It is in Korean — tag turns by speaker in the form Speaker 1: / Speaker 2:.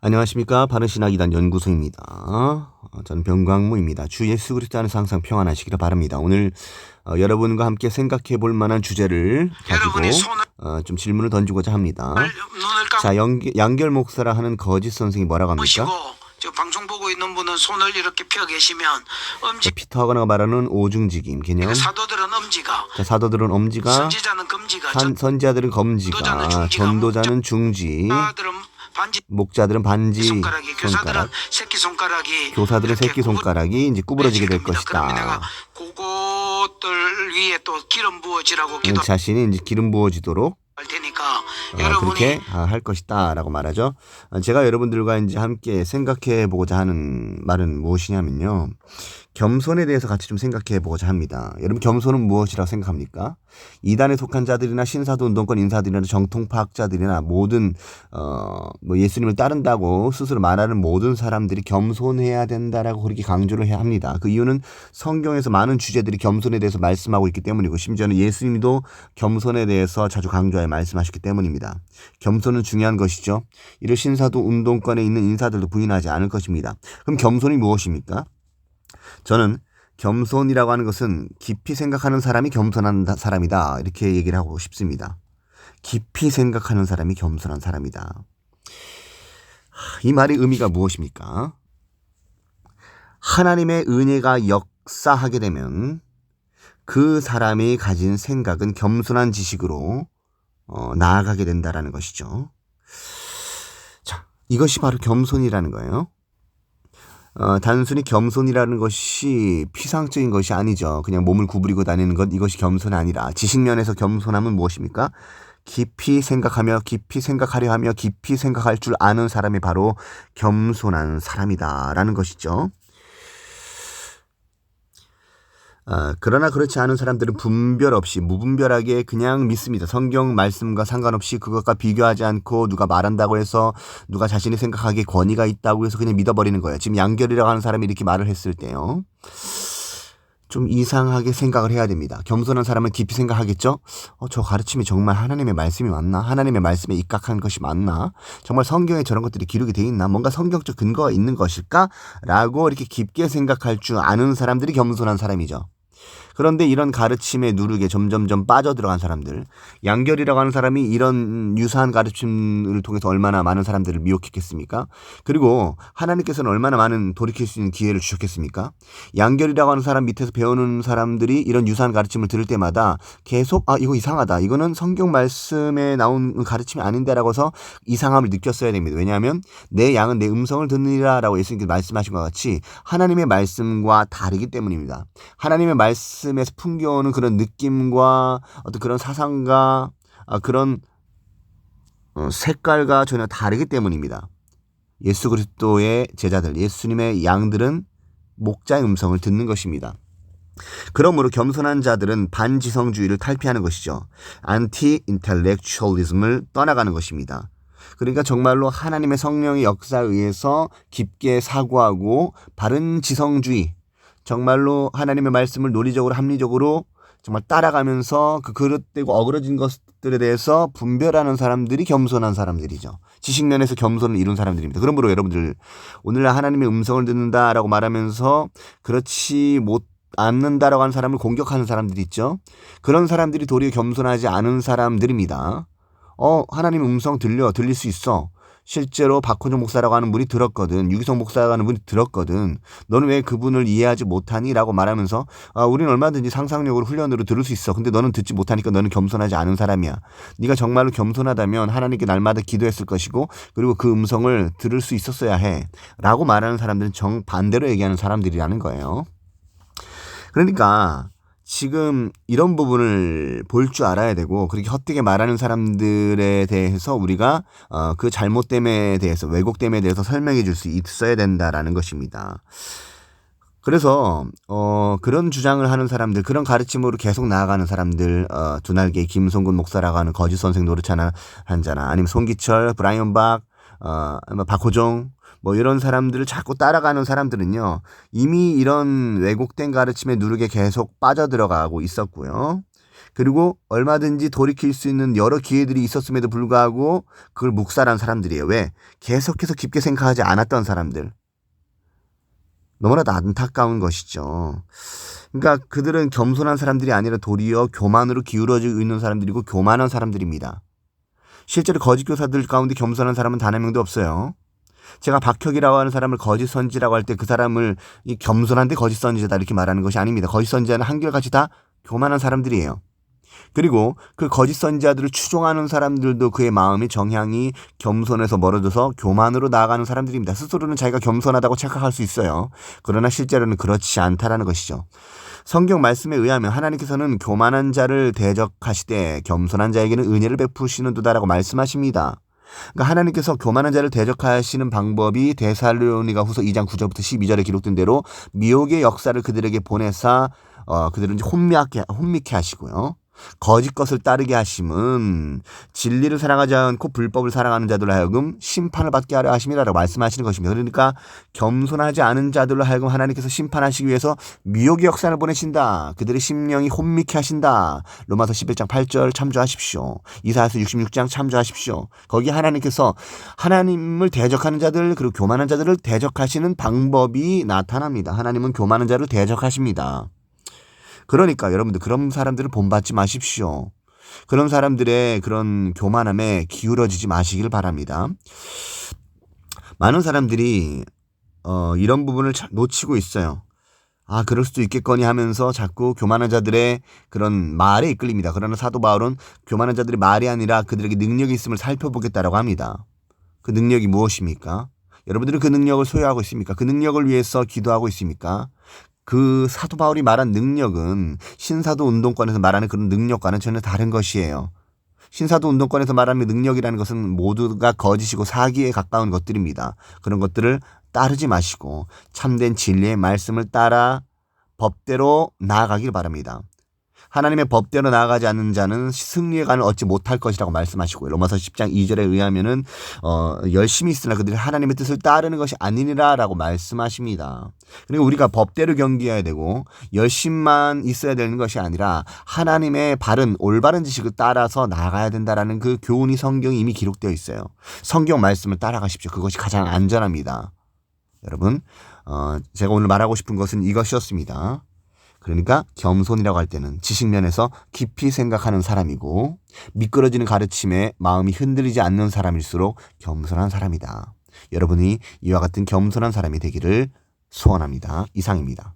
Speaker 1: 안녕하십니까. 바른신학 2단 연구소입니다. 저는 병광무입니다. 주 예수 그리스도 안에서 항상 평안하시기를 바랍니다. 오늘 여러분과 함께 생각해 볼 만한 주제를 가지고 좀 질문을 던지고자 합니다. 자, 양결 목사라 하는 거짓 선생이 뭐라고 합니까?
Speaker 2: 저 방송 보고 있는 분은 손을 이렇게 펴 계시면
Speaker 1: 피터 하거나가 말하는 오중직임 개념.
Speaker 2: 사도들은 엄지가,
Speaker 1: 자, 사도들은 엄지가,
Speaker 2: 선지자는 검지가,
Speaker 1: 선지자들은 검지가, 전도자는 중지, 목자들은 반지
Speaker 2: 손가락이,
Speaker 1: 손가락,
Speaker 2: 교사들은 새끼 손가락이
Speaker 1: 이제 구부러지게 될 것이다.
Speaker 2: 그러면 내가 그것들 위에 또 기름 부어지라고 기도
Speaker 1: 자신이 이제 기름 부어지도록
Speaker 2: 할 테니까 여러분이
Speaker 1: 그렇게 할 것이다 라고 말하죠. 제가 여러분들과 이제 함께 생각해 보고자 하는 말은 무엇이냐면요, 겸손에 대해서 같이 좀 생각해 보고자 합니다. 여러분, 겸손은 무엇이라고 생각합니까? 이단에 속한 자들이나 신사도 운동권 인사들이나 정통파학자들이나 모든 뭐 예수님을 따른다고 스스로 말하는 모든 사람들이 겸손해야 된다라고 그렇게 강조를 해야 합니다. 그 이유는 성경에서 많은 주제들이 겸손에 대해서 말씀하고 있기 때문이고, 심지어는 예수님도 겸손에 대해서 자주 강조하여 말씀하셨기 때문입니다. 겸손은 중요한 것이죠. 이를 신사도 운동권에 있는 인사들도 부인하지 않을 것입니다. 그럼 겸손이 무엇입니까? 저는 겸손이라고 하는 것은 깊이 생각하는 사람이 겸손한 사람이다, 이렇게 얘기를 하고 싶습니다. 깊이 생각하는 사람이 겸손한 사람이다. 이 말의 의미가 무엇입니까? 하나님의 은혜가 역사하게 되면 그 사람이 가진 생각은 겸손한 지식으로 나아가게 된다라는 것이죠. 자, 이것이 바로 겸손이라는 거예요. 단순히 겸손이라는 것이 피상적인 것이 아니죠. 그냥 몸을 구부리고 다니는 것, 이것이 겸손이 아니라, 지식면에서 겸손함은 무엇입니까? 깊이 생각하며 깊이 생각하려 하며 깊이 생각할 줄 아는 사람이 바로 겸손한 사람이다라는 것이죠. 그러나 그렇지 않은 사람들은 분별 없이 무분별하게 그냥 믿습니다. 성경 말씀과 상관없이 그것과 비교하지 않고, 누가 말한다고 해서, 누가 자신이 생각하기에 권위가 있다고 해서 그냥 믿어버리는 거예요. 지금 양결이라고 하는 사람이 이렇게 말을 했을 때요, 좀 이상하게 생각을 해야 됩니다. 겸손한 사람은 깊이 생각하겠죠? 저 가르침이 정말 하나님의 말씀이 맞나? 하나님의 말씀에 입각한 것이 맞나? 정말 성경에 저런 것들이 기록이 되어 있나? 뭔가 성경적 근거가 있는 것일까? 라고 이렇게 깊게 생각할 줄 아는 사람들이 겸손한 사람이죠. 그런데 이런 가르침의 누룩에 점점점 빠져들어간 사람들, 양결이라고 하는 사람이 이런 유사한 가르침을 통해서 얼마나 많은 사람들을 미혹했겠습니까? 그리고 하나님께서는 얼마나 많은 돌이킬 수 있는 기회를 주셨겠습니까? 양결이라고 하는 사람 밑에서 배우는 사람들이 이런 유사한 가르침을 들을 때마다 계속 이거 이상하다, 이거는 성경 말씀에 나온 가르침이 아닌데 라고 해서 이상함을 느꼈어야 됩니다. 왜냐하면 내 양은 내 음성을 듣느니라 라고 예수님께서 말씀하신 것 같이 하나님의 말씀과 다르기 때문입니다. 하나님의 말씀에서 풍겨오는 그런 느낌과 어떤 그런 사상과 그런 색깔과 전혀 다르기 때문입니다. 예수 그리스도의 제자들, 예수님의 양들은 목자의 음성을 듣는 것입니다. 그러므로 겸손한 자들은 반지성주의를 탈피하는 것이죠. 안티 인텔렉츄얼리즘을 떠나가는 것입니다. 그러니까 정말로 하나님의 성령의 역사에 의해서 깊게 사고하고 바른 지성주의, 정말로 하나님의 말씀을 논리적으로 합리적으로 정말 따라가면서 그 그릇되고 어그러진 것들에 대해서 분별하는 사람들이 겸손한 사람들이죠. 지식면에서 겸손을 이룬 사람들입니다. 그러므로 여러분들, 오늘날 하나님의 음성을 듣는다라고 말하면서 그렇지 않는다라고 하는 사람을 공격하는 사람들이 있죠. 그런 사람들이 도리어 겸손하지 않은 사람들입니다. 하나님의 음성 들릴 수 있어. 실제로 박호정 목사라고 하는 분이 들었거든. 유기성 목사라고 하는 분이 들었거든. 너는 왜 그분을 이해하지 못하니? 라고 말하면서 우리는 얼마든지 상상력으로 훈련으로 들을 수 있어. 근데 너는 듣지 못하니까 너는 겸손하지 않은 사람이야. 네가 정말로 겸손하다면 하나님께 날마다 기도했을 것이고, 그리고 그 음성을 들을 수 있었어야 해. 라고 말하는 사람들은 정반대로 얘기하는 사람들이라는 거예요. 그러니까 지금 이런 부분을 볼 줄 알아야 되고, 그렇게 헛되게 말하는 사람들에 대해서 우리가 그 잘못됨에 대해서, 왜곡됨에 대해서 설명해 줄 수 있어야 된다라는 것입니다. 그래서 그런 주장을 하는 사람들, 그런 가르침으로 계속 나아가는 사람들, 두 날개 김성근 목사라고 하는 거짓 선생 노릇하나 한자나, 아니면 송기철, 브라이언 박, 박호종, 뭐 이런 사람들을 자꾸 따라가는 사람들은요, 이미 이런 왜곡된 가르침의 누룩에 계속 빠져들어가고 있었고요. 그리고 얼마든지 돌이킬 수 있는 여러 기회들이 있었음에도 불구하고 그걸 묵살한 사람들이에요. 왜? 계속해서 깊게 생각하지 않았던 사람들. 너무나도 안타까운 것이죠. 그러니까 그들은 겸손한 사람들이 아니라 도리어 교만으로 기울어지고 있는 사람들이고 교만한 사람들입니다. 실제로 거짓 교사들 가운데 겸손한 사람은 단 한 명도 없어요. 제가 박혁이라고 하는 사람을 거짓 선지라고 할 때 그 사람을 이 겸손한데 거짓 선지자다 이렇게 말하는 것이 아닙니다. 거짓 선지자는 한결같이 다 교만한 사람들이에요. 그리고 그 거짓 선지자들을 추종하는 사람들도 그의 마음이 정향이 겸손에서 멀어져서 교만으로 나아가는 사람들입니다. 스스로는 자기가 겸손하다고 착각할 수 있어요. 그러나 실제로는 그렇지 않다라는 것이죠. 성경 말씀에 의하면 하나님께서는 교만한 자를 대적하시되 겸손한 자에게는 은혜를 베푸시는도다라고 말씀하십니다. 그러니까 하나님께서 교만한 자를 대적하시는 방법이 데살로니가 후서 2장 9절부터 12절에 기록된 대로 미혹의 역사를 그들에게 보내사 그들을 이제 혼미케 하시고요. 거짓 것을 따르게 하심은 진리를 사랑하지 않고 불법을 사랑하는 자들로 하여금 심판을 받게 하려 하심이라고 말씀하시는 것입니다. 그러니까 겸손하지 않은 자들로 하여금 하나님께서 심판하시기 위해서 미혹의 역사를 보내신다. 그들의 심령이 혼미케 하신다. 로마서 11장 8절 참조하십시오. 이사야서 66장 참조하십시오. 거기 하나님께서 하나님을 대적하는 자들 그리고 교만한 자들을 대적하시는 방법이 나타납니다. 하나님은 교만한 자를 대적하십니다. 그러니까 여러분들 그런 사람들을 본받지 마십시오. 그런 사람들의 그런 교만함에 기울어지지 마시길 바랍니다. 많은 사람들이 이런 부분을 놓치고 있어요. 아, 그럴 수도 있겠거니 하면서 자꾸 교만한 자들의 그런 말에 이끌립니다. 그러나 사도 바울은 교만한 자들의 말이 아니라 그들에게 능력이 있음을 살펴보겠다라고 합니다. 그 능력이 무엇입니까? 여러분들은 그 능력을 소유하고 있습니까? 그 능력을 위해서 기도하고 있습니까? 그 사도 바울이 말한 능력은 신사도 운동권에서 말하는 그런 능력과는 전혀 다른 것이에요. 신사도 운동권에서 말하는 능력이라는 것은 모두가 거짓이고 사기에 가까운 것들입니다. 그런 것들을 따르지 마시고 참된 진리의 말씀을 따라 법대로 나아가길 바랍니다. 하나님의 법대로 나아가지 않는 자는 승리의 간을 얻지 못할 것이라고 말씀하시고요. 로마서 10장 2절에 의하면은 열심히 있으나 그들이 하나님의 뜻을 따르는 것이 아니니라라고 말씀하십니다. 그러니까 우리가 법대로 경기해야 되고 열심만 있어야 되는 것이 아니라 하나님의 올바른 지식을 따라서 나아가야 된다라는 그 교훈이 성경에 이미 기록되어 있어요. 성경 말씀을 따라가십시오. 그것이 가장 안전합니다. 여러분, 제가 오늘 말하고 싶은 것은 이것이었습니다. 그러니까 겸손이라고 할 때는 지식면에서 깊이 생각하는 사람이고 미끄러지는 가르침에 마음이 흔들리지 않는 사람일수록 겸손한 사람이다. 여러분이 이와 같은 겸손한 사람이 되기를 소원합니다. 이상입니다.